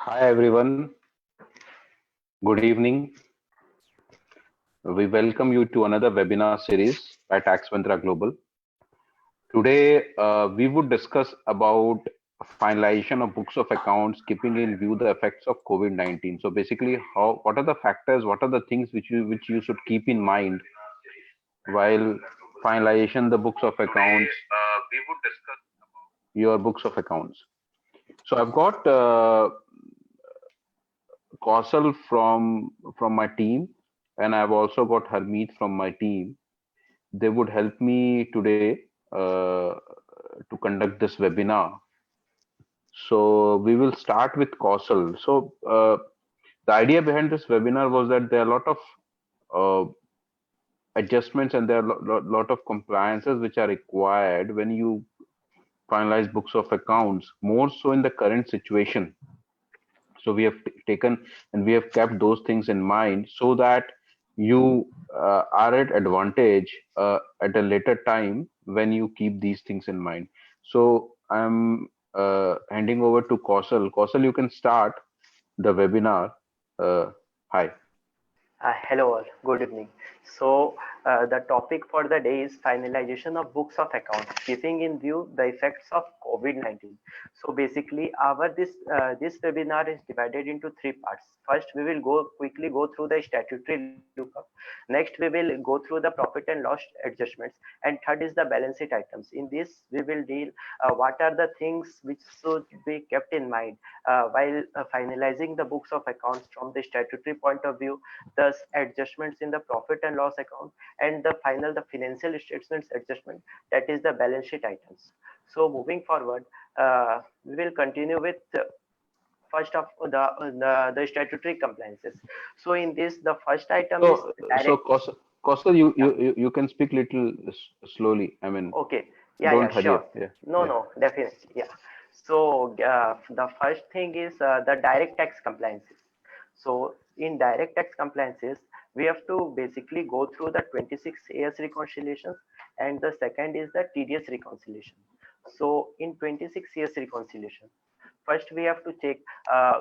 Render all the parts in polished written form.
Hi everyone, good evening. We welcome you to another webinar series by Tax Mantra Global. Today, we would discuss about finalization of books of accounts, keeping in view the effects of COVID-19. So basically, what are the factors, what are the things which you should keep in mind while finalization the books of accounts, We would discuss. your books of accounts. So I've got Kausal from my team, and I've also got Harmeet from my team. They would help me today to conduct this webinar. So we will start with Kausal. So the idea behind this webinar was that there are a lot of uh, adjustments and there are lot of compliances which are required when you finalize books of accounts, more so in the current situation. So we have taken and we have kept those things in mind so that you are at advantage at a later time when you keep these things in mind. So I'm handing over to Kausal. Kausal, you can start the webinar. Hi. Hello all, good evening. The topic for the day is finalization of books of accounts, keeping in view the effects of COVID-19. So basically, our this webinar is divided into three parts. First, we will quickly go through the statutory lookup. Next, we will go through the profit and loss adjustments, and third is the balance sheet items. In this, we will deal what are the things which should be kept in mind while finalizing the books of accounts from the statutory point of view, the adjustments in the profit and loss account, and the financial statements adjustment, that is the balance sheet items. So moving forward, we will continue with first of the statutory compliances. So in this, the first item is So direct. Kausal, Yeah. you can speak little slowly. I mean, Okay. Yeah, don't hurry sure. up. Yeah, No, yeah. no, definitely. Yeah. So the first thing is the direct tax compliances. So in direct tax compliances, we have to basically go through the 26 AS reconciliations, and the second is the TDS reconciliation. So in 26 AS reconciliation, first we have to check,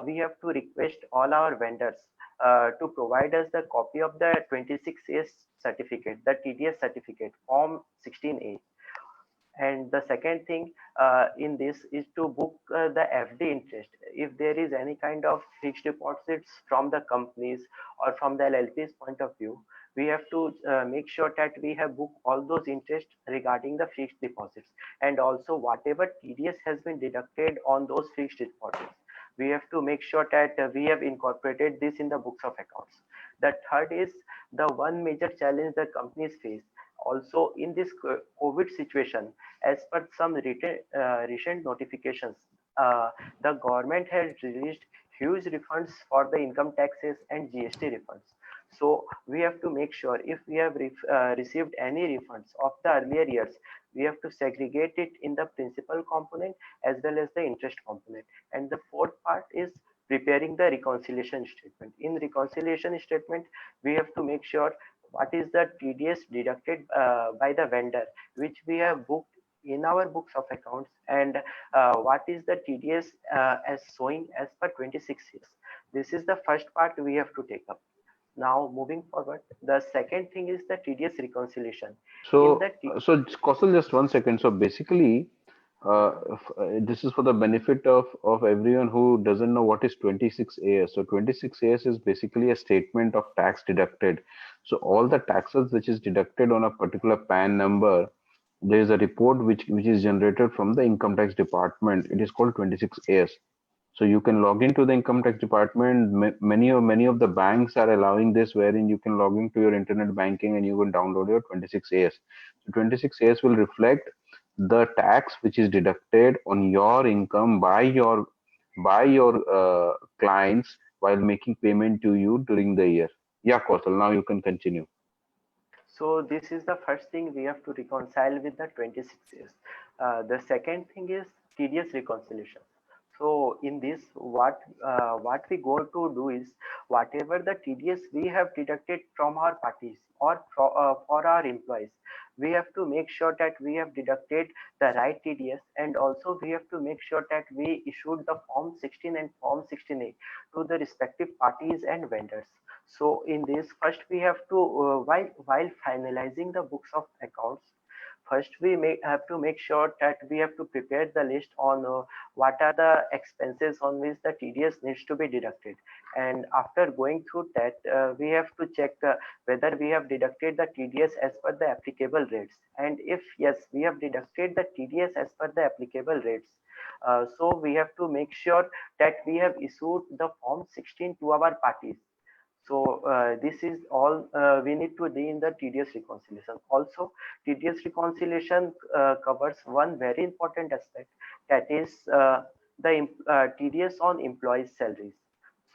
we have to request all our vendors to provide us the copy of the 26 AS certificate, the TDS certificate, Form 16A. And the second thing in this is to book the FD interest. If there is any kind of fixed deposits from the companies or from the LLP's point of view, we have to make sure that we have booked all those interest regarding the fixed deposits, and also whatever TDS has been deducted on those fixed deposits. We have to make sure that we have incorporated this in the books of accounts. The third is the one major challenge that companies face also in this COVID situation. As per some recent notifications, the government has released huge refunds for the income taxes and GST refunds. So we have to make sure if we have received any refunds of the earlier years, we have to segregate it in the principal component as well as the interest component. And the fourth part is preparing the reconciliation statement. In reconciliation statement, we have to make sure what is the TDS deducted by the vendor, which we have booked in our books of accounts, and what is the TDS as showing as per 26 years. This is the first part we have to take up. Now moving forward, the second thing is the TDS reconciliation. In So, the Kausal, just 1 second. So basically, this is for the benefit of everyone who doesn't know what is 26 AS. So 26 AS is basically a statement of tax deducted. So all the taxes which is deducted on a particular PAN number, there is a report which is generated from the income tax department. It is called 26 AS. So you can log into the income tax department. Many of the banks are allowing this, wherein you can log into your internet banking and you can download your 26 AS. So 26 AS will reflect the tax which is deducted on your income by your clients while making payment to you during the year. Yeah, Kausal, now you can continue. So this is the first thing we have to reconcile with the 26 years. The second thing is TDS reconciliation. So in this, what we go to do is whatever the TDS we have deducted from our parties or for our employees, we have to make sure that we have deducted the right TDS, and also we have to make sure that we issued the Form 16 and Form 16A to the respective parties and vendors. So in this, first we have to while finalizing the books of accounts, first we have to make sure that we have to prepare the list on what are the expenses on which the TDS needs to be deducted. And after going through that, we have to check whether we have deducted the TDS as per the applicable rates. And if yes, we have deducted the TDS as per the applicable rates, so we have to make sure that we have issued the Form 16 to our parties. So this is all we need to do in the TDS reconciliation. Also, TDS reconciliation covers one very important aspect, that is the TDS on employees' salaries.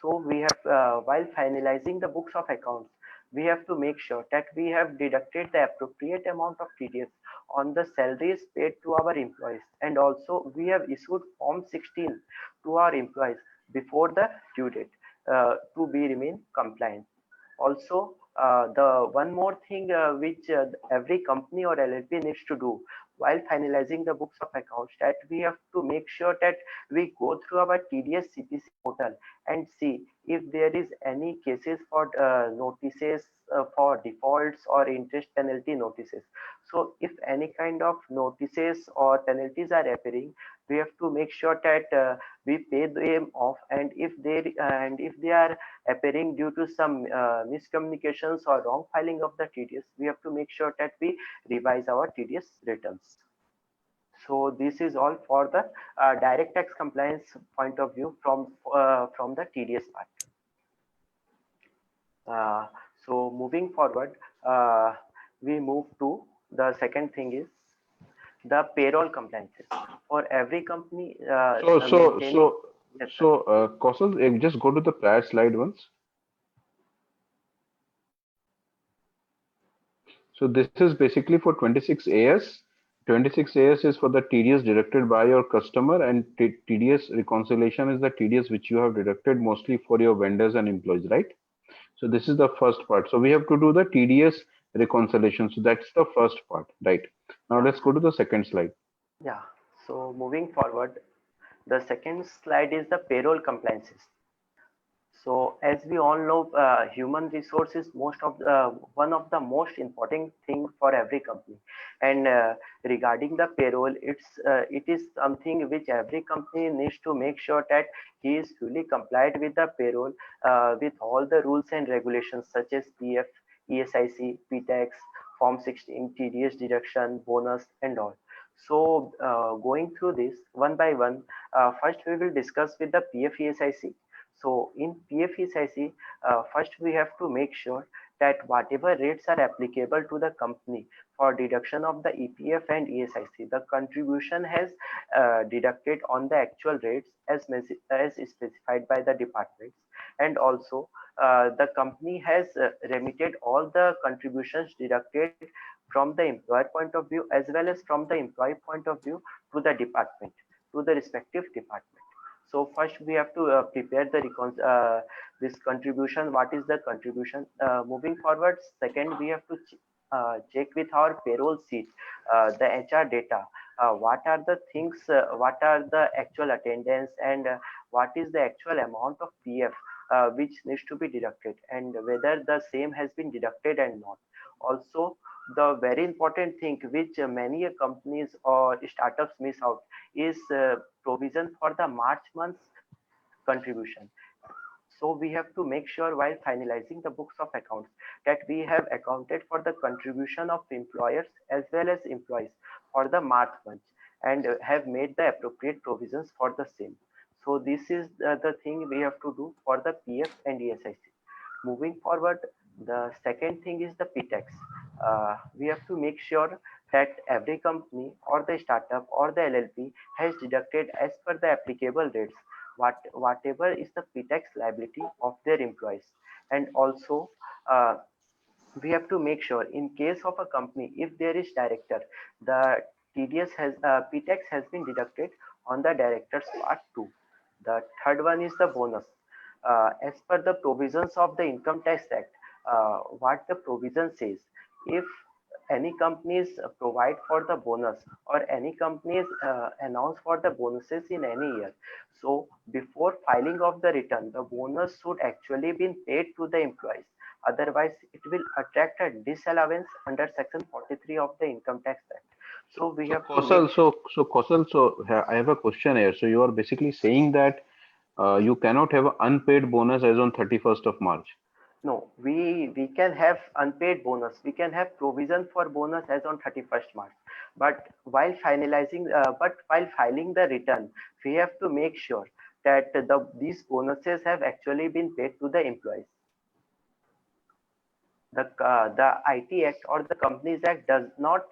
So we have, while finalizing the books of accounts, we have to make sure that we have deducted the appropriate amount of TDS on the salaries paid to our employees, and also we have issued Form 16 to our employees before the due date to be remain compliant. Also, the one more thing which every company or LLP needs to do while finalizing the books of accounts, that we have to make sure that we go through our TDS CPC portal and see if there is any cases for notices for defaults or interest penalty notices. So if any kind of notices or penalties are appearing, we have to make sure that we pay them off, and if they are appearing due to some miscommunications or wrong filing of the TDS, we have to make sure that we revise our TDS returns. So this is all for the direct tax compliance point of view from the TDS part. Uh, so moving forward, we move to the second thing is the payroll compliances. For every company So, so, maintaining. so, Yes, sir. so, Kausal, just go to the prior slide once. So this is basically for 26 AS. 26 AS is for the TDS deducted by your customer, and TDS reconciliation is the TDS which you have deducted mostly for your vendors and employees, right? So this is the first part. So we have to do the TDS reconciliation. So that's the first part, right? Now Yeah, let's go to the second slide. yeah. So moving forward, the second slide is the payroll compliances. So as we all know, human resources most of one of the most important thing for every company. And regarding the payroll, it is something which every company needs to make sure that he is fully complied with the payroll, with all the rules and regulations such as PF, ESIC, PTAX, Form 16, TDS deduction, bonus, and all. So going through this one by one, first we will discuss with the PF ESIC. So in PFESIC, first we have to make sure that whatever rates are applicable to the company for deduction of the EPF and ESIC, the contribution has deducted on the actual rates as specified by the departments, and also the company has remitted all the contributions deducted from the employer point of view as well as from the employee point of view to the department, to the respective department. So first we have to prepare the this contribution. What is the contribution? Moving forward, second we have to check with our payroll sheet, the HR data. What are the things? What are the actual attendance, and what is the actual amount of PF which needs to be deducted, and whether the same has been deducted and not. Also, the very important thing which many companies or startups miss out is provision for the March month's contribution. So we have to make sure while finalizing the books of accounts that we have accounted for the contribution of employers as well as employees for the March month, and have made the appropriate provisions for the same. So this is the thing we have to do for the PF and ESIC. Moving forward, the second thing is the PTAX. We have to make sure that every company or the startup or the LLP has deducted as per the applicable rates whatever is the PTAX liability of their employees. And also, uh, we have to make sure in case of a company, if there is director, the TDS has PTAX has been deducted on the director's part too. The third one is the bonus. As per the provisions of the Income Tax Act, what the provision says, if any companies provide for the bonus or any companies announce for the bonuses in any year, so before filing of the return, the bonus should actually be paid to the employees. Otherwise, it will attract a disallowance under Section 43 of the Income Tax Act. So, So we so have to make Kausal, I have a question here. So you are basically saying that you cannot have an unpaid bonus as on 31st of March. No, we can have unpaid bonus. We can have provision for bonus as on 31st March. But while filing the return, we have to make sure that these bonuses have actually been paid to the employees. The IT Act or the Companies Act does not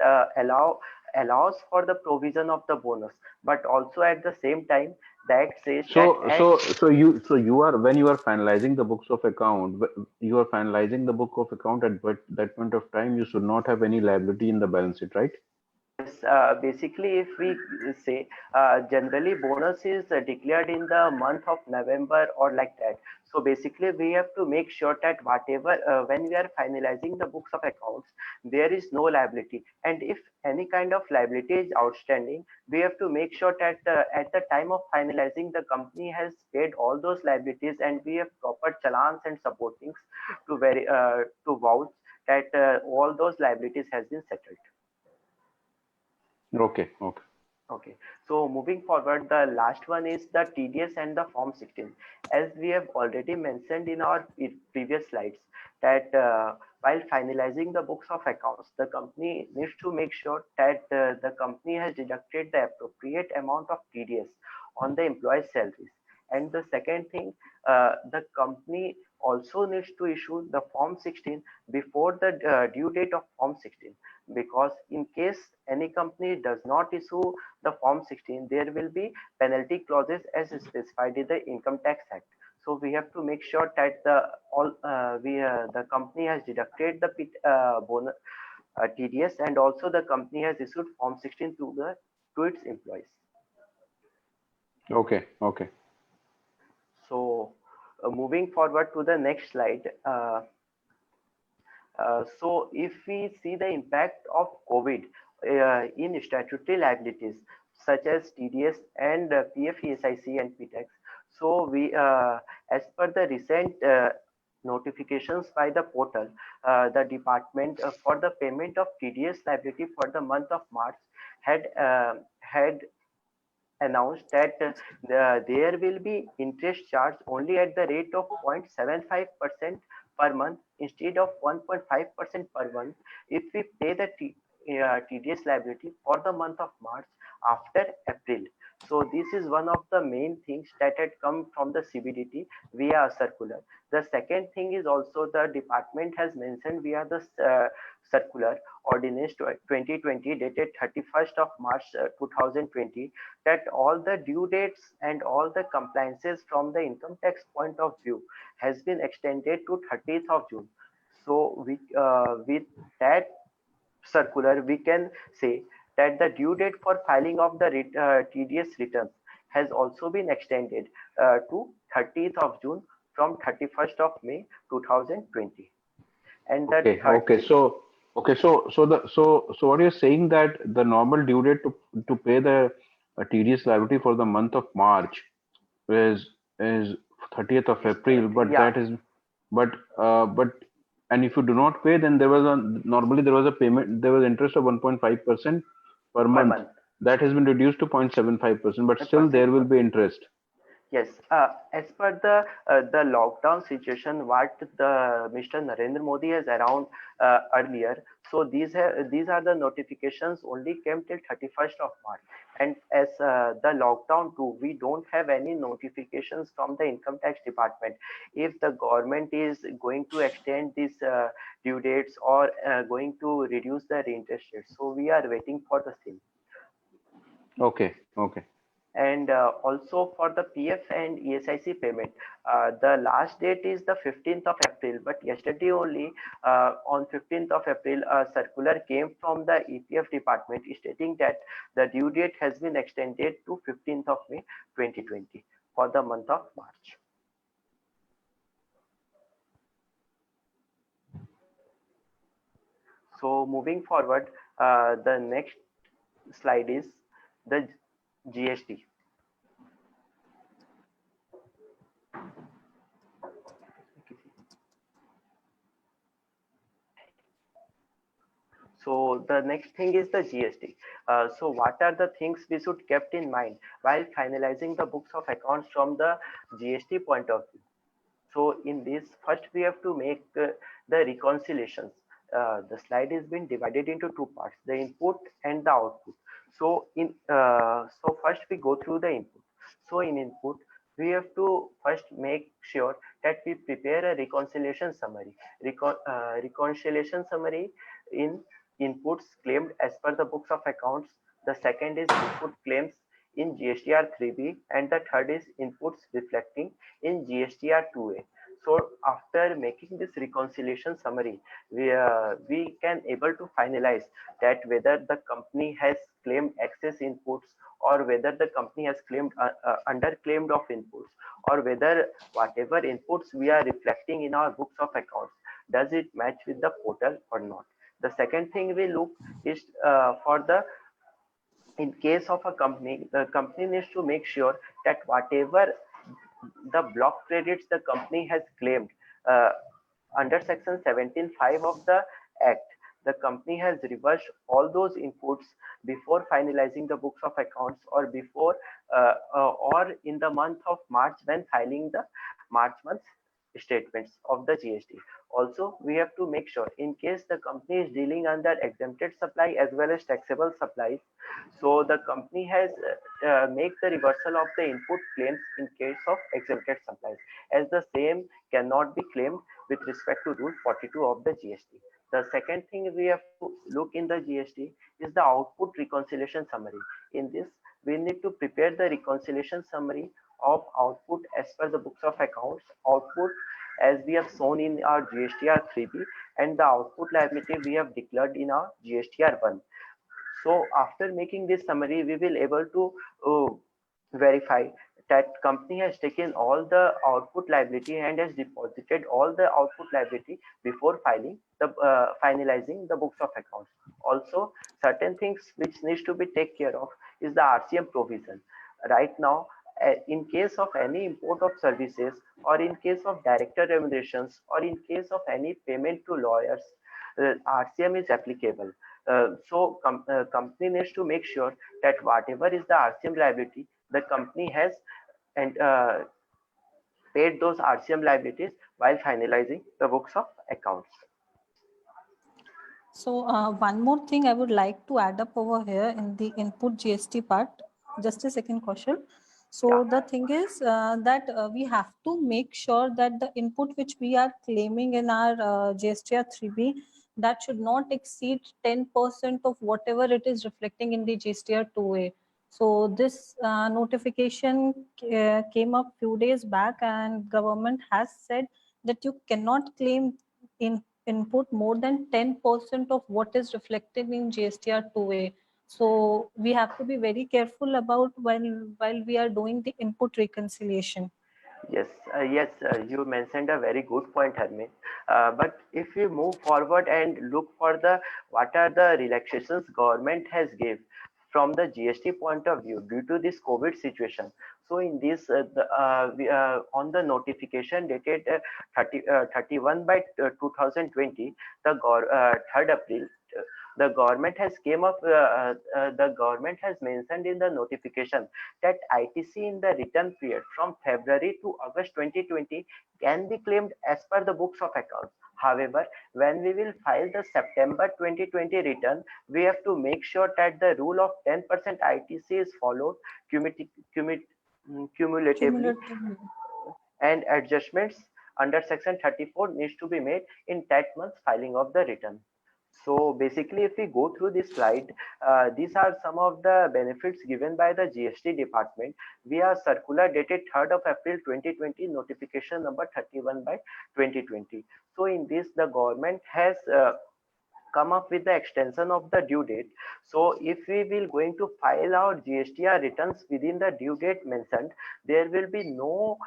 allows for the provision of the bonus, but also at the same time that says that at You are when you are finalizing the books of account, you are finalizing the book of account at that point of time. You should not have any liability in the balance sheet, right? Yes, basically, if we say generally bonus is declared in the month of November or like that. So basically, we have to make sure that whatever when we are finalizing the books of accounts, there is no liability. And if any kind of liability is outstanding, we have to make sure that at the time of finalizing, the company has paid all those liabilities, and we have proper challans and supportings to vouch that all those liabilities has been settled. Okay, okay. Okay, so moving forward, the last one is the TDS and the Form 16. As we have already mentioned in our previous slides, that while finalizing the books of accounts, the company needs to make sure that the company has deducted the appropriate amount of TDS on the employee's salaries. And the second thing, the company also needs to issue the Form 16 before the due date of Form 16, because in case any company does not issue the Form 16, there will be penalty clauses as specified in the Income Tax Act. So we have to make sure that the company has deducted the bonus TDS, and also the company has issued Form 16 to its employees. Okay, okay. So moving forward to the next slide. So if we see the impact of COVID in statutory liabilities such as TDS and PF, ESIC and PTAX, so as per the recent notifications by the portal, the department for the payment of TDS liability for the month of March had announced that there will be interest charged only at the rate of 0.75% per month instead of 1.5% per month if we pay the TDS liability for the month of March after April. So this is one of the main things that had come from the CBDT via a circular. The second thing is also the department has mentioned via the circular ordinance 2020 dated 31st of March 2020, that all the due dates and all the compliances from the income tax point of view has been extended to 30th of June. So with that circular, we can say that the due date for filing of the TDS returns has also been extended to 30th of June from 31st of May 2020. And the Okay, third okay. thing, So what you're saying that the normal due date to pay the TDS liability for the month of March is 30th of is April, but yeah, that is but and if you do not pay, then normally there was a payment, there was interest of 1.5% per per month. month. That has been reduced to 0.75%, but still there will 0.75. be interest. Yes, as per the lockdown situation, what the Mr. Narendra Modi has announced earlier. So these are the notifications only came till 31st of March, and as the lockdown too, we don't have any notifications from the income tax department if the government is going to extend these due dates or going to reduce the interest rates. So we are waiting for the same. Okay, okay. And also for the PF and ESIC payment, the last date is the 15th of April, but yesterday only on 15th of April, a circular came from the EPF department stating that the due date has been extended to 15th of May 2020. for the month of March. So moving forward, the next slide is the GST. So the next thing is the GST. So what are the things we should kept in mind while finalizing the books of accounts from the GST point of view? So in this, first we have to make the reconciliations. The slide is been divided into two parts: the input and the output. So first we go through the input. So in input, we have to first make sure that we prepare a reconciliation summary. Reconciliation summary in inputs claimed as per the books of accounts. The second is input claims in GSTR 3B, and the third is inputs reflecting in GSTR 2A. So after making this reconciliation summary, we can able to finalize that whether the company has claimed excess inputs, or whether the company has claimed under claimed of inputs, or whether whatever inputs we are reflecting in our books of accounts, does it match with the portal or not. The second thing we look is for the in case of a company, the company needs to make sure that whatever the block credits the company has claimed uh, under section 17(5) of the act, the company has reversed all those inputs before finalizing the books of accounts, or before or in the month of March when filing the March month statements of the GST. Also, we have to make sure in case the company is dealing under exempted supply as well as taxable supplies, so the company has make the reversal of the input claims in case of exempted supplies, as the same cannot be claimed with respect to Rule 42 of the GST. The second thing we have to look in the GST is the output reconciliation summary. In this, we need to prepare the reconciliation summary of output as per the books of accounts, output as we have shown in our GSTR 3B, and the output liability we have declared in our GSTR 1. So after making this summary, we will able to verify that company has taken all the output liability and has deposited all the output liability before filing the finalizing the books of accounts. Also, certain things which needs to be take care of is the RCM provision. Right now, in case of any import of services, or in case of director remunerations, or in case of any payment to lawyers, RCM is applicable. Company needs to make sure that whatever is the RCM liability, the company has and paid those RCM liabilities while finalizing the books of accounts. So one more thing I would like to add up over here in the input GST part. Just a second, Kaushal. So the thing is that we have to make sure that the input which we are claiming in our GSTR 3B, that should not exceed 10% of whatever it is reflecting in the GSTR 2A. So this notification came up few days back, and government has said that you cannot claim input more than 10% of what is reflected in GSTR 2A. So we have to be very careful about while we are doing the input reconciliation. Yes, you mentioned a very good point, Harmeet. But if we move forward and look for the what are the relaxations government has gave from the GST point of view due to this COVID situation. So in this, on the notification dated 31 by 2020, the 3rd April, the government has came up. The government has mentioned in the notification that ITC in the return period from February to August 2020 can be claimed as per the books of accounts. However, when we will file the September 2020 return, we have to make sure that the rule of 10% ITC is followed cumulatively, and adjustments under section 34 needs to be made in that month's filing of the return. So basically, if we go through this slide, these are some of the benefits given by the GST department via circular dated 3rd of April 2020, notification number 31 by 2020. So in this, the government has come up with the extension of the due date. So if we will going to file our GSTR returns within the due date mentioned, there will be no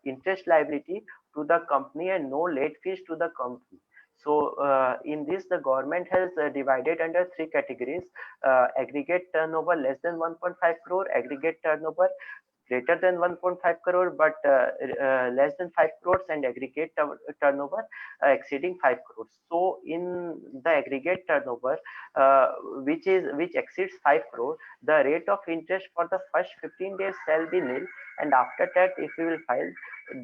interest liability to the company and no late fees to the company. So in this, the government has divided under three categories: aggregate turnover less than 1.5 crore, aggregate turnover greater than 1.5 crore but less than 5 crores, and aggregate turnover exceeding 5 crores. So in the aggregate turnover which exceeds 5 crore, the rate of interest for the first 15 days shall be nil, and after that, if we will file,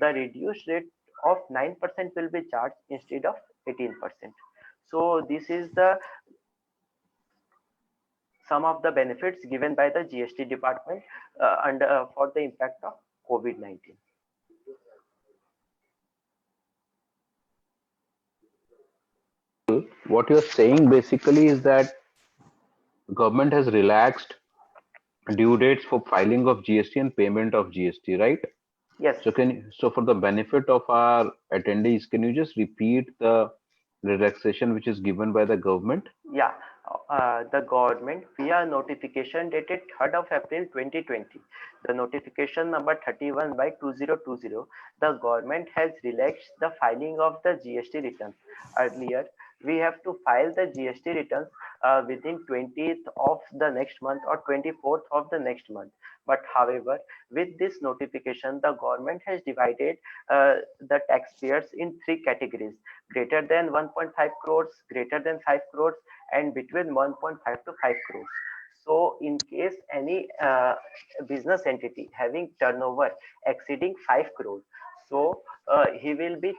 the reduced rate of 9% will be charged instead of 18%. So this is the some of the benefits given by the GST department for the impact of COVID-19. What you're saying basically is that government has relaxed due dates for filing of GST and payment of GST, right? Yes. So for the benefit of our attendees, can you just repeat the relaxation which is given by the government? Yeah. The government via notification dated 3rd of April 2020, the notification number 31 by 2020, the government has relaxed the filing of the GST returns. Earlier, we have to file the GST returns within 20th of the next month or 24th of the next month. But however, with this notification, the government has divided the taxpayers in three categories: greater than 1.5 crores, greater than 5 crores, and between 1.5 to 5 crores. So in case any business entity having turnover exceeding 5 crores, so he will be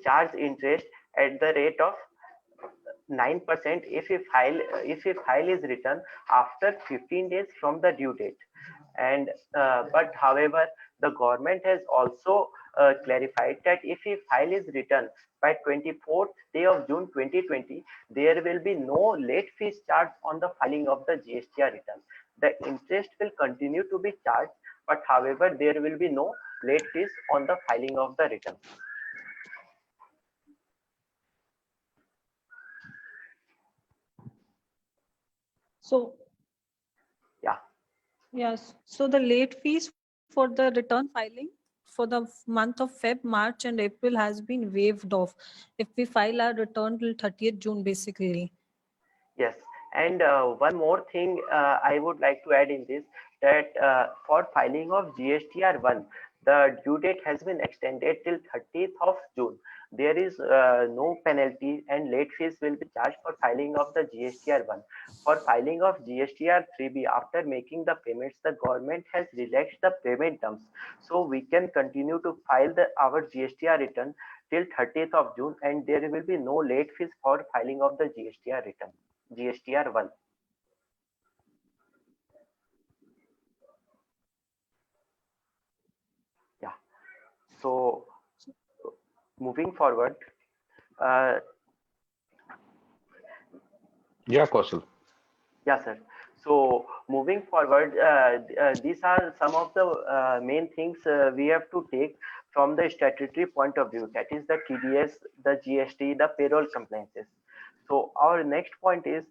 charged interest at the rate of 9% if he file his return after 15 days from the due date. And but however, the government has also clarified that if he file his return by 24th day of June 2020, there will be no late fees charged on the filing of the GSTR return. The interest will continue to be charged, but however, there will be no late fees on the filing of the return. So Yeah. yes, so the late fees for the return filing for the month of Feb, March, and April has been waived off if we file our return till 30th June, basically. Yes, and one more thing I would like to add in this, that for filing of GSTR1, the due date has been extended till 30th of June. There is no penalty and late fees will be charged for filing of the GSTR1. For filing of GSTR3B, after making the payments, the government has relaxed the payment terms. So we can continue to file our GSTR return till 30th of June, and there will be no late fees for filing of the GSTR return. GSTR1. Yeah. So moving forward. Yeah, Kaushal. Yeah, sir. So moving forward, these are some of the main things we have to take from the statutory point of view. That is the TDS, the GST, the payroll compliances. So our next point is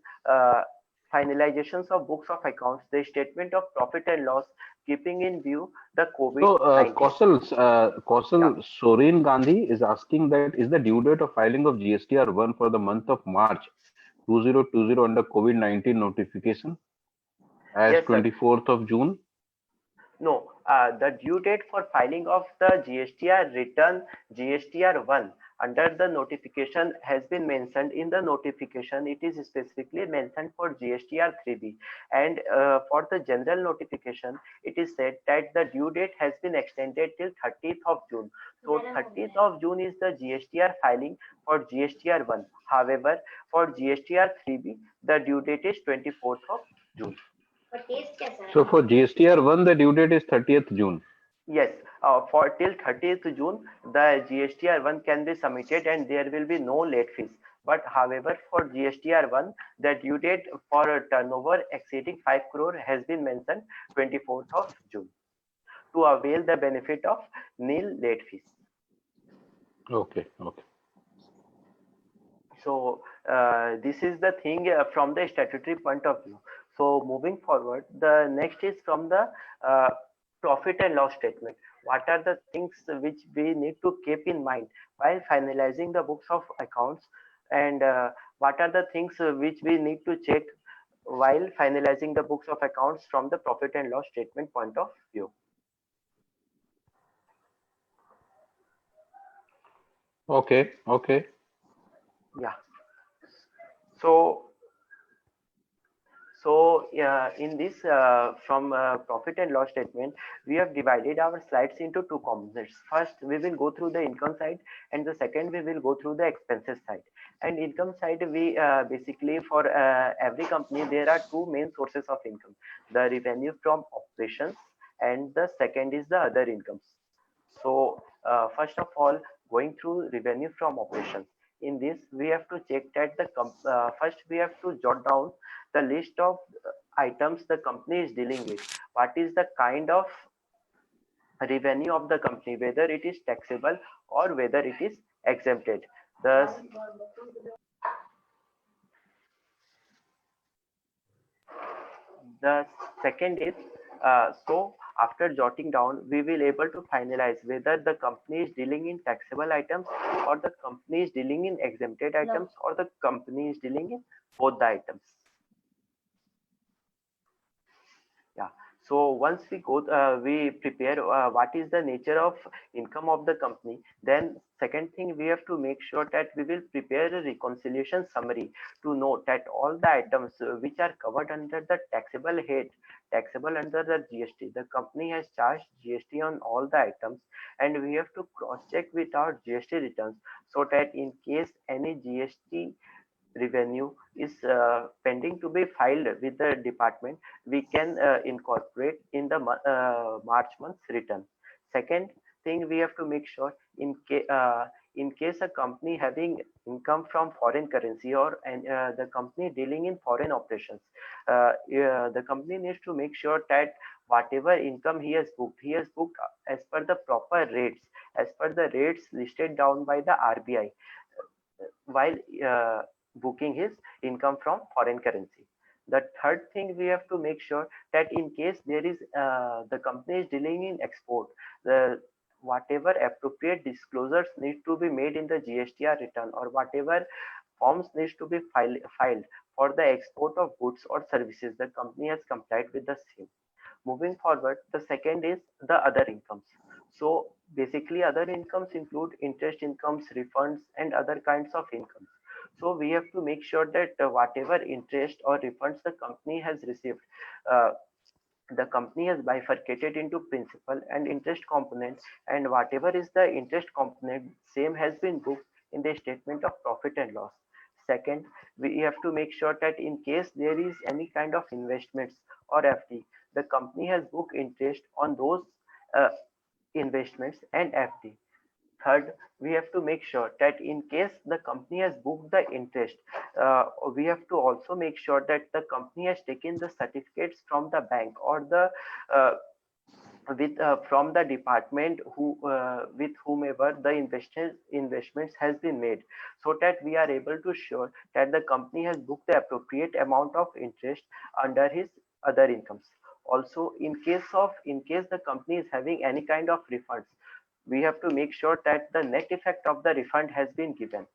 finalizations of books of accounts, the statement of profit and loss, keeping in view the COVID-19. Kaushal, Soren Gandhi is asking that is the due date of filing of GSTR1 for the month of March 2020 under COVID-19 notification as Yes, 24th of June? No, the due date for filing of the GSTR return GSTR1 under the notification has been mentioned in the notification. It is specifically mentioned for GSTR3B, and for the general notification, it is said that the due date has been extended till 30th of June. So 30th of June is the GSTR filing for GSTR1. However, for GSTR3B, the due date is 24th of June. So for GSTR1, the due date is 30th June. Yes, for till 30th June, the GSTR1 can be submitted and there will be no late fees. But however, for GSTR1, the due date for a turnover exceeding 5 crore has been mentioned 24th of June to avail the benefit of nil late fees. Okay, okay. So this is the thing from the statutory point of view. So moving forward, the next is from the uh, profit and loss statement. What are the things which we need to keep in mind while finalizing the books of accounts, and what are the things which we need to check while finalizing the books of accounts from the profit and loss statement point of view? Okay, okay. Yeah. So in this from profit and loss statement, we have divided our slides into two components. First, we will go through the income side, and the second, we will go through the expenses side. And income side, we basically for every company, there are two main sources of income: the revenue from operations, and the second is the other incomes. So first of all, going through revenue from operations. In this, we have to check that first we have to jot down the list of items the company is dealing with. What is the kind of revenue of the company, whether it is taxable or whether it is exempted. The second is so after jotting down, we will able to finalize whether the company is dealing in taxable items, or the company is dealing in exempted items, or the company is dealing in both the items. Yeah. So once we prepare what is the nature of income of the company, then second thing, we have to make sure that we will prepare a reconciliation summary to note that all the items which are covered under the taxable head, taxable under the GST, the company has charged GST on all the items, and we have to cross check with our GST returns, so that in case any GST revenue is pending to be filed with the department, we can incorporate in the March month's return. Second thing, we have to make sure in case a company having income from foreign currency, or the company dealing in foreign operations, the company needs to make sure that whatever income he has booked as per the proper rates, as per the rates listed down by the RBI, while booking his income from foreign currency. The third thing, we have to make sure that in case there is the company is dealing in export, the whatever appropriate disclosures need to be made in the GSTR return, or whatever forms needs to be filed for the export of goods or services, the company has complied with the same. Moving forward, the second is the other incomes. So basically, other incomes include interest incomes, refunds, and other kinds of incomes. So we have to make sure that whatever interest or refunds the company has received, uh, the company has bifurcated into principal and interest components, and whatever is the interest component, same has been booked in the statement of profit and loss. Second, we have to make sure that in case there is any kind of investments or FD, the company has booked interest on those uh, investments and FD. Third, we have to make sure that in case the company has booked the interest, we have to also make sure that the company has taken the certificates from the bank, or the uh, with from the department who with whomever the investments has been made, so that we are able to sure that the company has booked the appropriate amount of interest under his other incomes. Also, in case the company is having any kind of refunds, we have to make sure that the net effect of the refund has been given.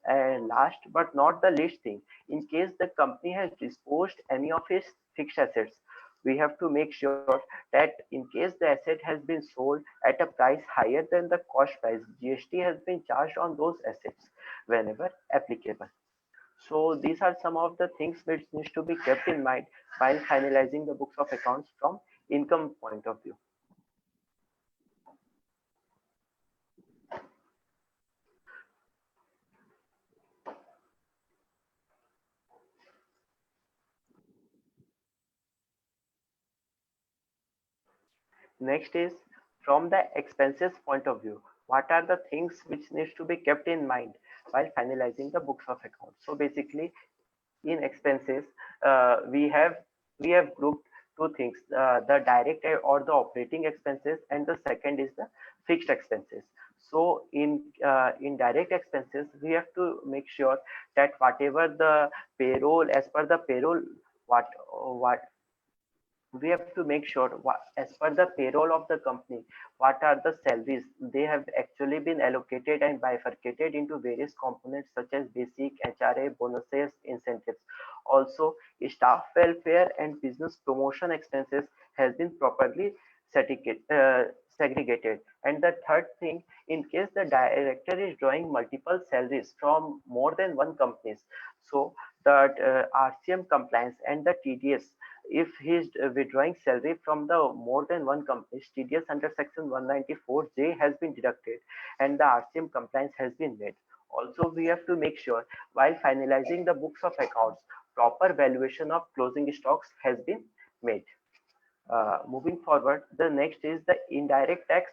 And last but not the least thing, in case the company has disposed any of its fixed assets, we have to make sure that in case the asset has been sold at a price higher than the cost price, GST has been charged on those assets whenever applicable. So these are some of the things which needs to be kept in mind while finalizing the books of accounts from income point of view. Next is from the expenses point of view. What are the things which needs to be kept in mind while finalizing the books of accounts? So basically, in expenses, we have grouped two things, the direct or the operating expenses, and the second is the fixed expenses. So in direct expenses, we have to make sure that whatever the payroll, as per the payroll, what we have to make sure as per the payroll of the company, what are the salaries they have actually been allocated and bifurcated into various components such as basic, HRA, bonuses, incentives. Also, staff welfare and business promotion expenses has been properly segregated. And the third thing, in case the director is drawing multiple salaries from more than one companies, so that RCM compliance and the TDS, if he is withdrawing salary from the more than one company, TDS under section 194J has been deducted and the RCM compliance has been made. Also, we have to make sure while finalizing the books of accounts, proper valuation of closing stocks has been made. Moving forward, the next is the indirect tax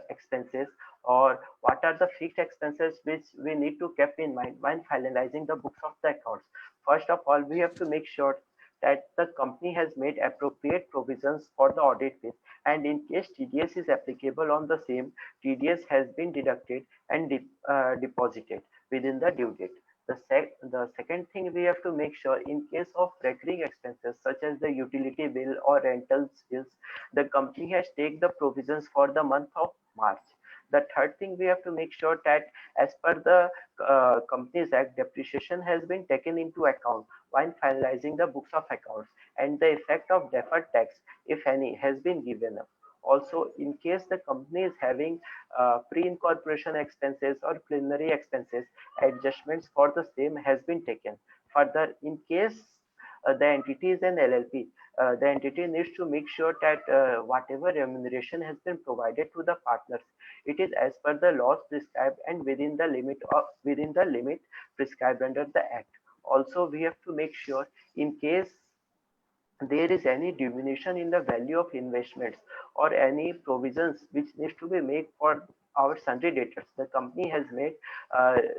expenses, or what are the fixed expenses which we need to keep in mind when finalizing the books of the accounts. First of all, we have to make sure that the company has made appropriate provisions for the audit fees, and in case TDS is applicable on the same, TDS has been deducted and deposited within the due date. The second thing we have to make sure, in case of recurring expenses such as the utility bill or rentals bills, the company has taken the provisions for the month of March. The third thing we have to make sure that as per the Companies Act, depreciation has been taken into account while finalizing the books of accounts, and the effect of deferred tax, if any, has been given up. Also, in case the company is having pre-incorporation expenses or preliminary expenses, adjustments for the same has been taken. Further, in case the entity is an LLP, the entity needs to make sure that whatever remuneration has been provided to the partners, it is as per the laws prescribed and within the limit prescribed under the Act. Also, we have to make sure, in case there is any diminution in the value of investments or any provisions which needs to be made for our sundry debtors, the company has made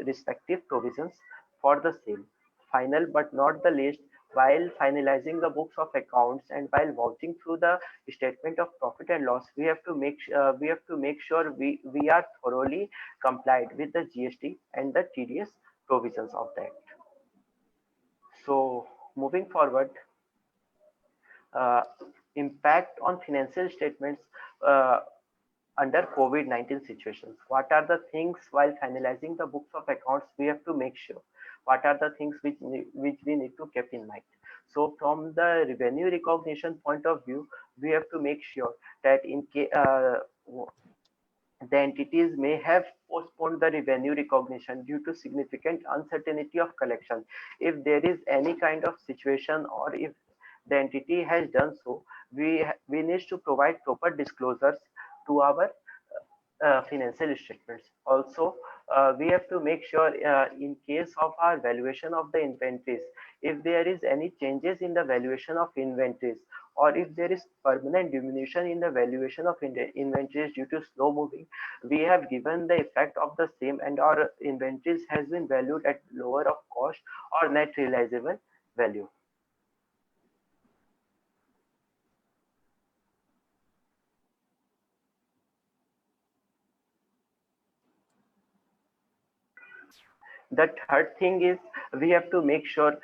respective provisions for the same. Final but not the least, while finalizing the books of accounts and while watching through the statement of profit and loss, we have to make sure we are thoroughly complied with the GST and the TDS provisions of the Act. So moving forward, uh, impact on financial statements under COVID-19 situations. What are the things while finalizing the books of accounts we have to make sure? What are the things which we need to keep in mind? So from the revenue recognition point of view, we have to make sure that in case the entities may have postponed the revenue recognition due to significant uncertainty of collection. If there is any kind of situation, or if the entity has done so, we need to provide proper disclosures to our financial statements. Also, we have to make sure in case of our valuation of the inventories, if there is any changes in the valuation of inventories, or if there is permanent diminution in the valuation of inventories due to slow moving, we have given the effect of the same, and our inventories has been valued at lower of cost or net realizable value. The third thing is, we have to make sure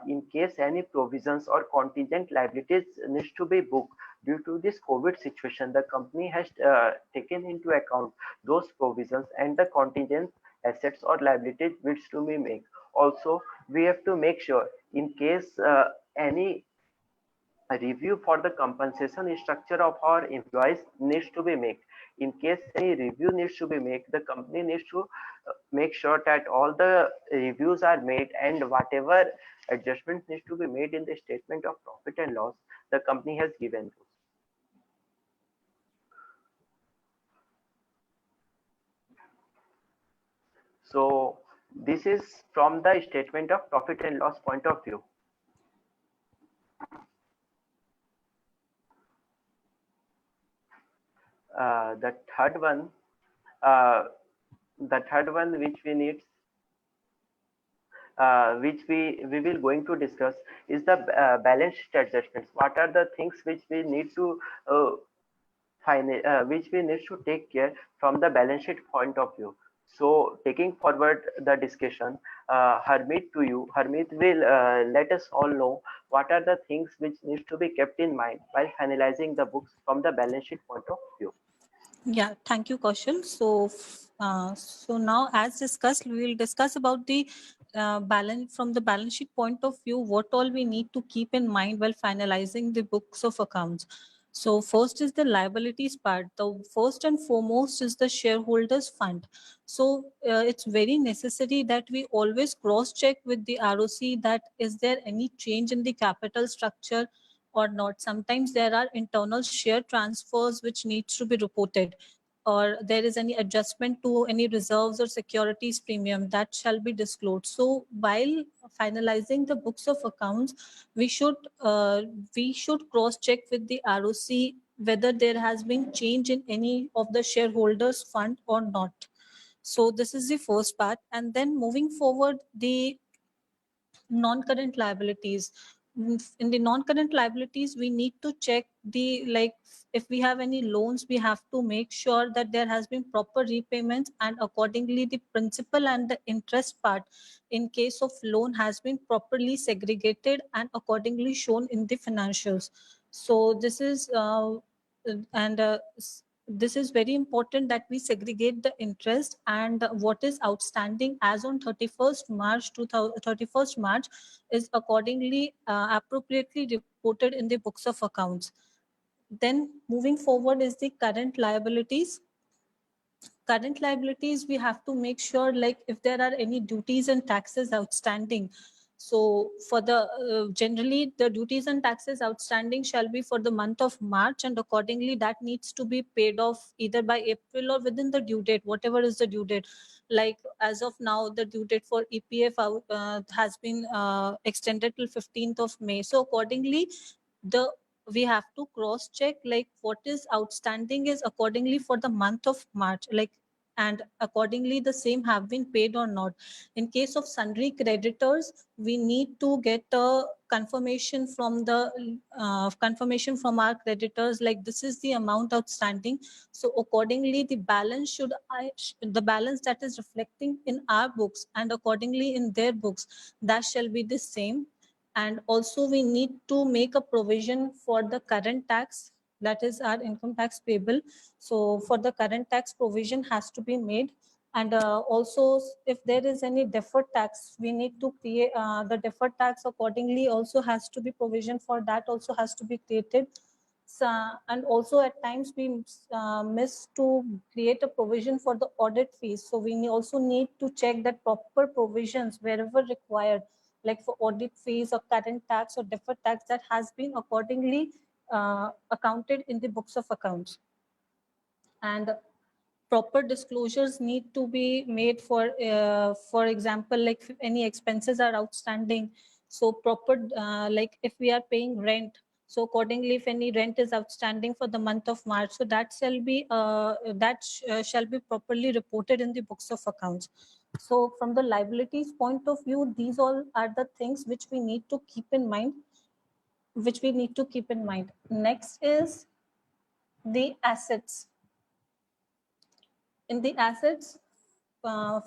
in case any provisions or contingent liabilities needs to be booked due to this COVID situation, the company has taken into account those provisions and the contingent assets or liabilities which to be made. Also, we have to make sure in case any review for the compensation structure of our employees needs to be made. In case any review needs to be made, the company needs to make sure that all the reviews are made, and whatever adjustments needs to be made in the statement of profit and loss, the company has given those. So this is from the statement of profit and loss point of view. The third one which we need, which we will going to discuss is the balance sheet adjustments. What are the things which we need to which we need to take care from the balance sheet point of view. So taking forward the discussion, Harmeet, to you, Harmeet will let us all know what are the things which needs to be kept in mind while finalizing the books from the balance sheet point of view. Yeah, thank you, Kaushal. So now, as discussed, we will discuss about the balance from the balance sheet point of view. What all we need to keep in mind while finalizing the books of accounts. So first is the liabilities part. The first and foremost is the shareholders fund. So it's very necessary that we always cross check with the ROC that is there any change in the capital structure or not. Sometimes there are internal share transfers which needs to be reported, or there is any adjustment to any reserves or securities premium that shall be disclosed. So while finalizing the books of accounts, we should cross check with the ROC whether there has been change in any of the shareholders fund or not. So this is the first part. And then moving forward, the non-current liabilities. In the non-current liabilities, we need to check the, like, if we have any loans, we have to make sure that there has been proper repayments, and accordingly the principal and the interest part in case of loan has been properly segregated and accordingly shown in the financials. So this is and this is very important that we segregate the interest and what is outstanding as on 31st March 31st March is accordingly appropriately reported in the books of accounts. Then moving forward is the current liabilities. Current liabilities, we have to make sure, like, if there are any duties and taxes outstanding. So for the generally the duties and taxes outstanding shall be for the month of March, and accordingly that needs to be paid off either by April or within the due date, whatever is the due date. Like as of now, the due date for EPF has been extended till 15th of May. So accordingly, we have to cross check like what is outstanding is accordingly for the month of March, like, and accordingly the same have been paid or not. In case of sundry creditors, we need to get a confirmation from our creditors, like this is the amount outstanding. So accordingly the balance the balance that is reflecting in our books and accordingly in their books, that shall be the same. And also we need to make a provision for the current tax, that is our income tax payable. So for the current tax, provision has to be made. And also if there is any deferred tax, we need to create the deferred tax accordingly also has to be provision for that, also has to be created. So, and also at times we miss to create a provision for the audit fees. So we also need to check that proper provisions wherever required, like for audit fees or current tax or deferred tax, that has been accordingly accounted in the books of accounts. And proper disclosures need to be made for example, like if any expenses are outstanding. So proper like if we are paying rent, so accordingly if any rent is outstanding for the month of March, so that shall be properly reported in the books of accounts. So from the liabilities point of view, these all are the things which we need to keep in mind. Next is the assets. In the assets,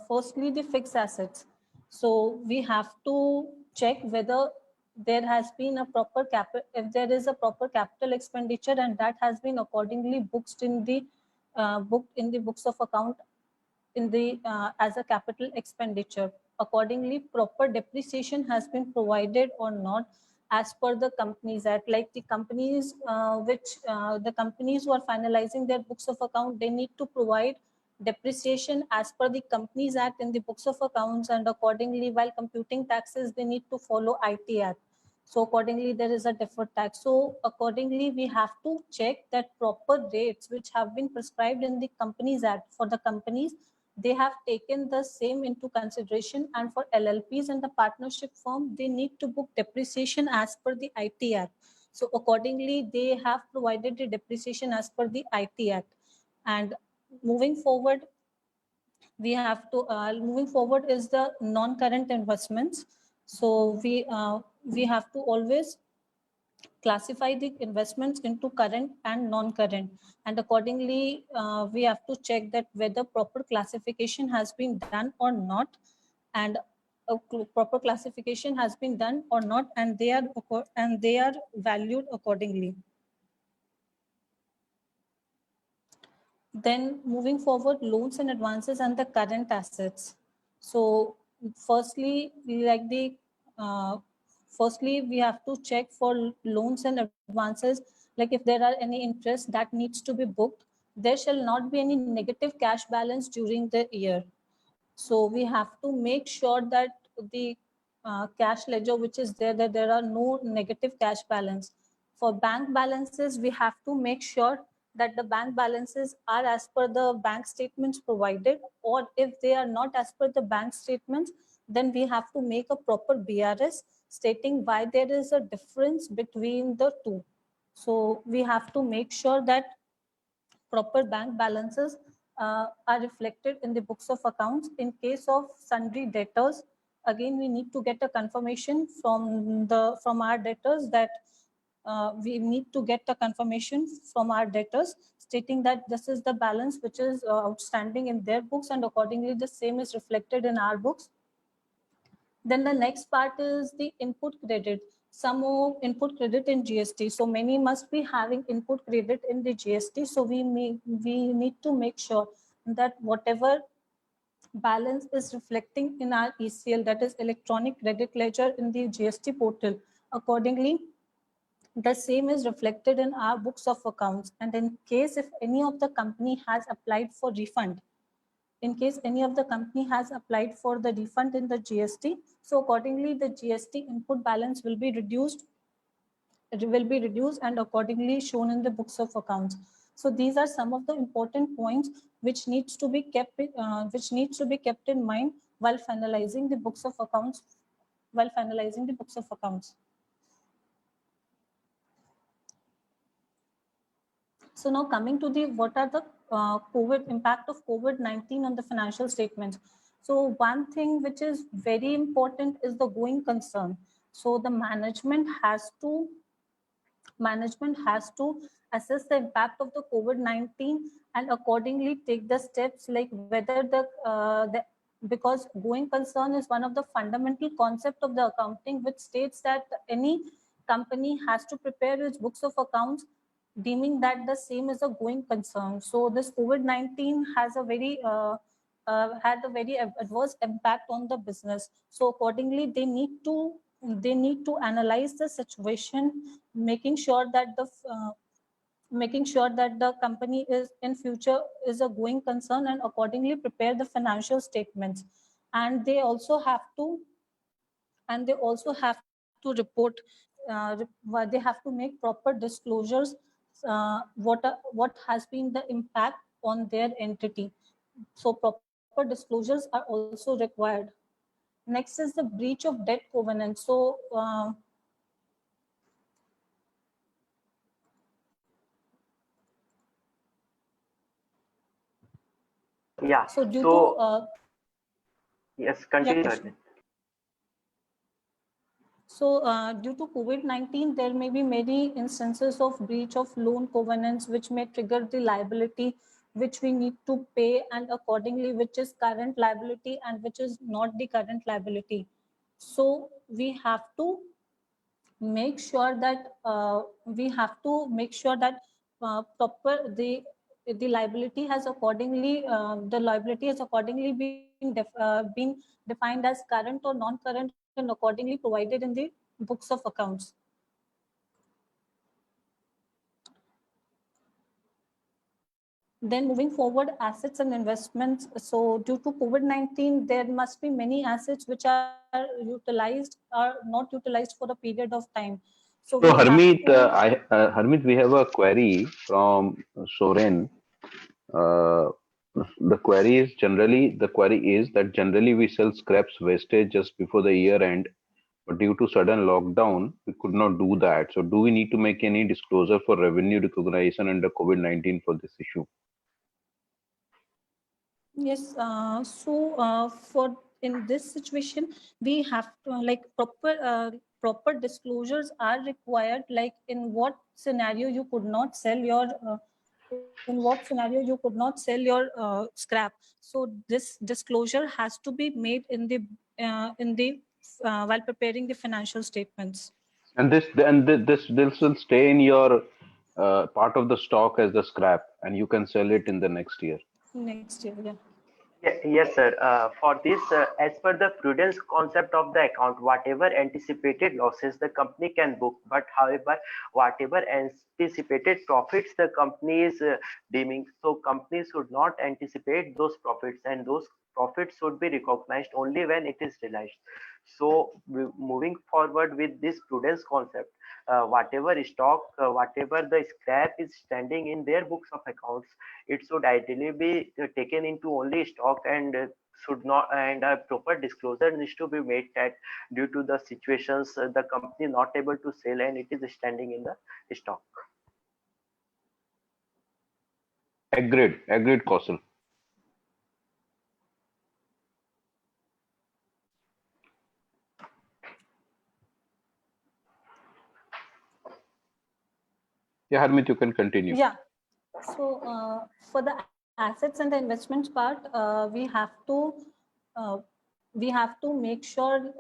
firstly the fixed assets. So we have to check whether there has been a proper if there is a proper capital expenditure and that has been accordingly booked in the books of account in the as a capital expenditure. Accordingly, proper depreciation has been provided or not as per the Companies Act. Like the companies the companies who are finalizing their books of account, they need to provide depreciation as per the Companies Act in the books of accounts, and accordingly while computing taxes they need to follow IT Act. So accordingly there is a deferred tax. So accordingly we have to check that proper rates which have been prescribed in the Companies Act for the companies, they have taken the same into consideration. And for LLPs and the partnership firm, they need to book depreciation as per the IT Act. So accordingly they have provided the depreciation as per the IT Act. And moving forward, we have to, moving forward is the non-current investments. So we have to always classify the investments into current and non-current, and accordingly we have to check that whether proper classification has been done or not, and a proper classification has been done or not, and they are valued accordingly. Then moving forward, loans and advances and the current assets. So firstly, firstly we have to check for loans and advances, like if there are any interest that needs to be booked, there shall not be any negative cash balance during the year. So we have to make sure that the cash ledger which is there, that there are no negative cash balance. For bank balances, we have to make sure that the bank balances are as per the bank statements provided, or if they are not as per the bank statements, then we have to make a proper BRS stating why there is a difference between the two. So we have to make sure that proper bank balances are reflected in the books of accounts. In case of sundry debtors, again we need to get a confirmation from our debtors that we need to get a confirmation from our debtors stating that this is the balance which is outstanding in their books, and accordingly the same is reflected in our books. Then the next part is the input credit. Some of input credit in GST. So many must be having input credit in the GST. So we need to make sure that whatever balance is reflecting in our ECL, that is electronic credit ledger in the GST portal, accordingly the same is reflected in our books of accounts. And in case if any of the company has applied for refund, in case any of the company has applied for the refund in the GST, so accordingly the GST input balance will be reduced. It will be reduced and accordingly shown in the books of accounts. So these are some of the important points which needs to be kept in mind while finalizing the books of accounts. So now coming to the what are the impact of COVID-19 on the financial statements. So one thing which is very important is the going concern. So the management has to assess the impact of the COVID-19 and accordingly take the steps, like whether because going concern is one of the fundamental concept of the accounting, which states that any company has to prepare its books of accounts deeming that the same is a going concern. So this COVID-19 has had a very adverse impact on the business. So accordingly, they need to analyze the situation, making sure that the company is in future is a going concern, and accordingly prepare the financial statements. And they also have to report, they have to make proper disclosures, what has been the impact on their entity. So proper disclosures are also required. Next is the breach of debt covenant. So Yeah. so due So to yes, continue. yeah, Krishna. So due to COVID-19, there may be many instances of breach of loan covenants, which may trigger the liability which we need to pay, and accordingly, which is current liability and which is not the current liability. So we have to make sure that proper the liability has accordingly been defined as current or non-current and accordingly provided in the books of accounts. Then moving forward, assets and investments. So due to COVID-19, there must be many assets which are not utilized for a period of time. So we have Harmeet, to, Harmeet, we have a query from Soren. Uh, the query is that generally we sell scraps wastage just before the year end, but due to sudden lockdown, we could not do that. So, do we need to make any disclosure for revenue recognition under COVID-19 for this issue? Yes, for in this situation, we have to like proper disclosures are required. Like in what scenario you could not sell your in what scenario you could not sell your scrap. So this disclosure has to be made in the while preparing the financial statements. And this will stay in your part of the stock as the scrap, and you can sell it in the next year. Next year, yeah. Yes, sir. For this, as per the prudence concept of the account, whatever anticipated losses the company can book, but however, whatever anticipated profits the company is deeming, so companies should not anticipate those profits, and those profits should be recognized only when it is realized. So, moving forward with this prudence concept, whatever stock, whatever the scrap is standing in their books of accounts, it should ideally be taken into only stock, and should not, and a proper disclosure needs to be made that due to the situations the company not able to sell and it is standing in the stock. Agreed, Kaushal. Yeah, Harmeet, you can continue. Yeah. So for the assets and the investments part, uh, we have to make sure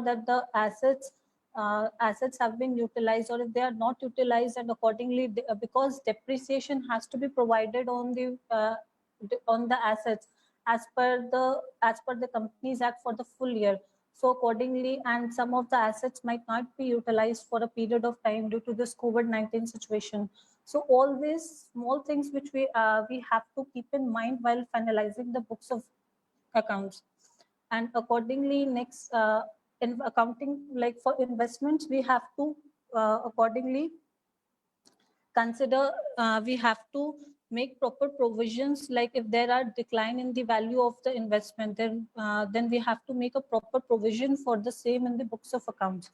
that the assets have been utilized, or if they are not utilized, and accordingly because depreciation has to be provided on the assets as per the Companies Act for the full year. So accordingly, and some of the assets might not be utilized for a period of time due to this COVID-19 situation. So all these small things which we have to keep in mind while finalizing the books of accounts. And accordingly, next in accounting, like for investments, we have to accordingly consider we have to make proper provisions, like if there are decline in the value of the investment, then we have to make a proper provision for the same in the books of accounts.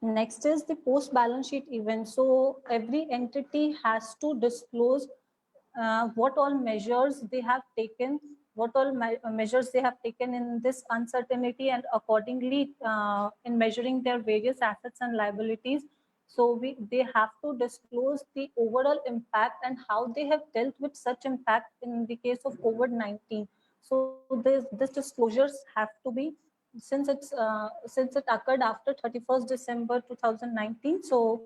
Next is the post balance sheet event. So every entity has to disclose what all measures they have taken, measures they have taken in this uncertainty, and accordingly in measuring their various assets and liabilities. So they have to disclose the overall impact and how they have dealt with such impact in the case of COVID-19. So this disclosures have to be, since it occurred after 31st December 2019. So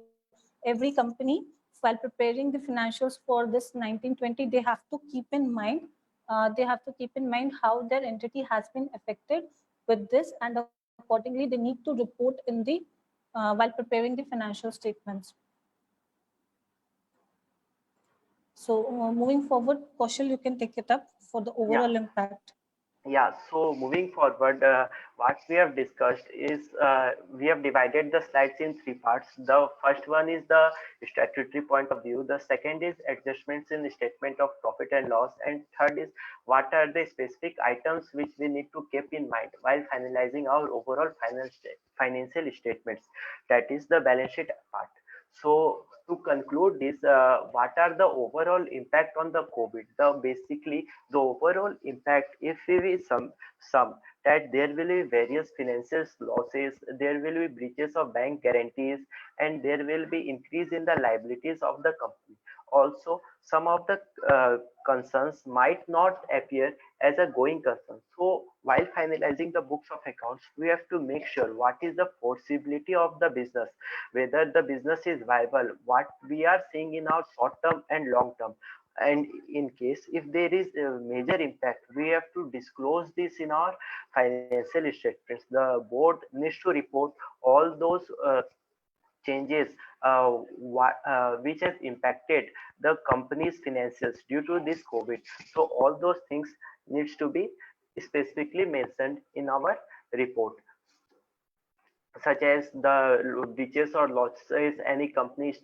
every company, while preparing the financials for this 1920, they have to keep in mind how their entity has been affected with this, and accordingly they need to report in the while preparing the financial statements. So moving forward, Kaushal, you can take it up for the Yeah. overall impact. Yeah, so moving forward, what we have discussed is we have divided the slides in three parts. The first one is the statutory point of view. The second is adjustments in the statement of profit and loss. And third is what are the specific items which we need to keep in mind while finalizing our overall financial statements. That is the balance sheet part. So to conclude this, what are the overall impact on the COVID? The basically the overall impact, if we sum that there will be various financial losses, there will be breaches of bank guarantees, and there will be increase in the liabilities of the company. Also, some of the concerns might not appear as a going concern. So while finalizing the books of accounts, we have to make sure what is the foreseeability of the business, whether the business is viable, what we are seeing in our short term and long term. And in case if there is a major impact, we have to disclose this in our financial statements. The board needs to report all those changes which has impacted the company's finances due to this COVID. So all those things needs to be specifically mentioned in our report, such as the breaches or losses any company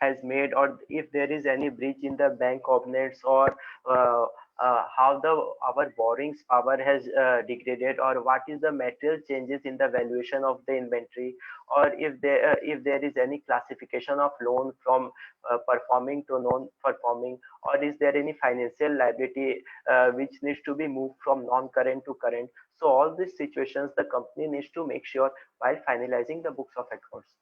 has made, or if there is any breach in the bank covenants, or uh, how our borrowings power has degraded, or what is the material changes in the valuation of the inventory, or if there is any classification of loan from performing to non-performing, or is there any financial liability which needs to be moved from non-current to current. So all these situations the company needs to make sure while finalizing the books of accounts.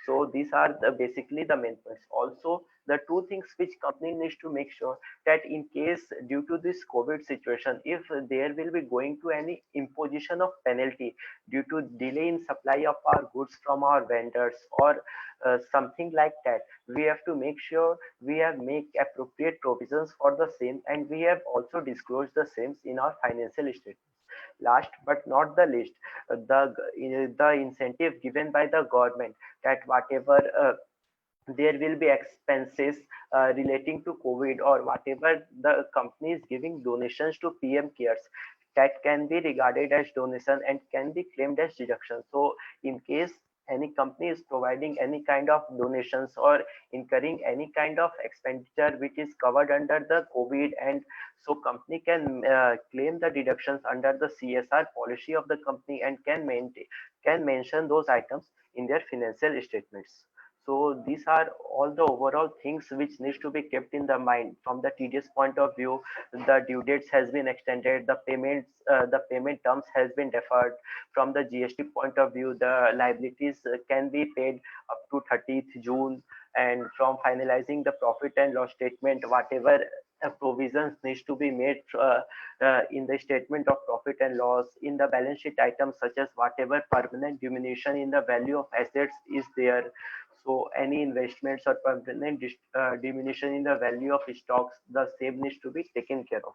So these are basically the main points. Also, the two things which company needs to make sure, that in case due to this COVID situation, if there will be going to any imposition of penalty due to delay in supply of our goods from our vendors, or something like that, we have to make sure we have make appropriate provisions for the same, and we have also disclosed the same in our financial statements. Last but not the least, the incentive given by the government, that whatever there will be expenses relating to COVID, or whatever the company is giving donations to PM Cares, that can be regarded as donation and can be claimed as deduction. So in case any company is providing any kind of donations or incurring any kind of expenditure which is covered under the COVID, and so company can claim the deductions under the CSR policy of the company, and can mention those items in their financial statements. So these are all the overall things which needs to be kept in the mind. From the TDS point of view, the due dates has been extended, the payment terms has been deferred. From the GST point of view, the liabilities can be paid up to 30th June. And from finalizing the profit and loss statement, whatever provisions needs to be made in the statement of profit and loss, in the balance sheet items, such as whatever permanent diminution in the value of assets is there. So any investments or permanent diminution in the value of stocks, the same needs to be taken care of.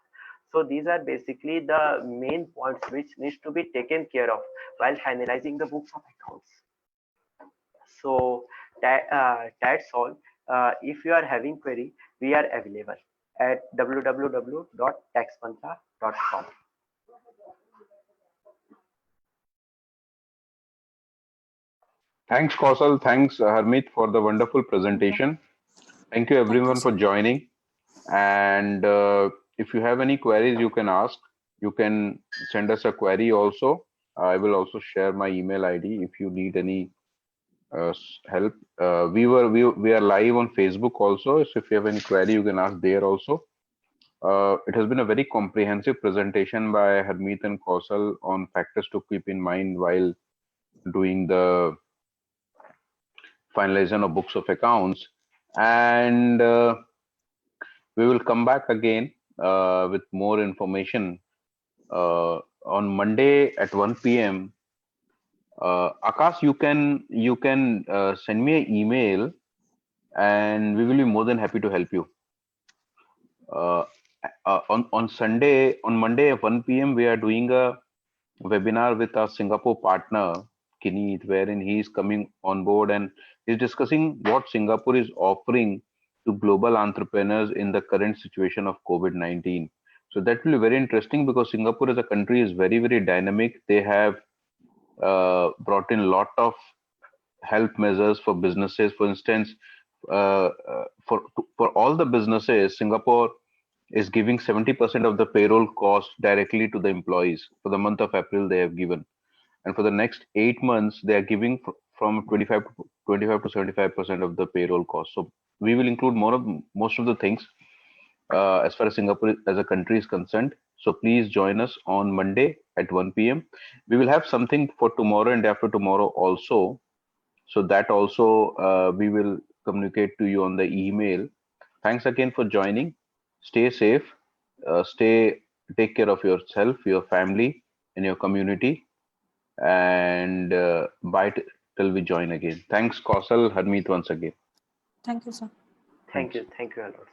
So these are basically the main points which needs to be taken care of while finalizing the books of accounts. So that's all. If you are having query, we are available at www.taxmantra.com. Thanks, Kausal. Thanks, Harmeet, for the wonderful presentation. Thank you, everyone, for joining. And if you have any queries, you can ask. You can send us a query also. I will also share my email ID if you need any help. We are live on Facebook also. So if you have any query, you can ask there also. It has been a very comprehensive presentation by Harmeet and Kausal on factors to keep in mind while doing the finalization of books of accounts. And we will come back again with more information on Monday at 1 p.m. Akash, you can send me an email, and we will be more than happy to help you. On Monday at 1 p.m. we are doing a webinar with our Singapore partner Kineet, wherein he is coming on board and is discussing what Singapore is offering to global entrepreneurs in the current situation of COVID-19. So that will be very interesting, because Singapore as a country is very, very dynamic. They have brought in a lot of help measures for businesses. For instance, for all the businesses, Singapore is giving 70% of the payroll cost directly to the employees. For the month of April, they have given. And for the next 8 months, they are giving from 25 to 75% of the payroll cost. So we will include most of the things as far as Singapore as a country is concerned. So please join us on Monday at 1 p.m. We will have something for tomorrow and after tomorrow also. So that also we will communicate to you on the email. Thanks again for joining. Stay safe. Take care of yourself, your family, and your community. And bye till we join again. Thanks, Kausal, Harmeet, once again. Thank you, sir. Thank you a lot.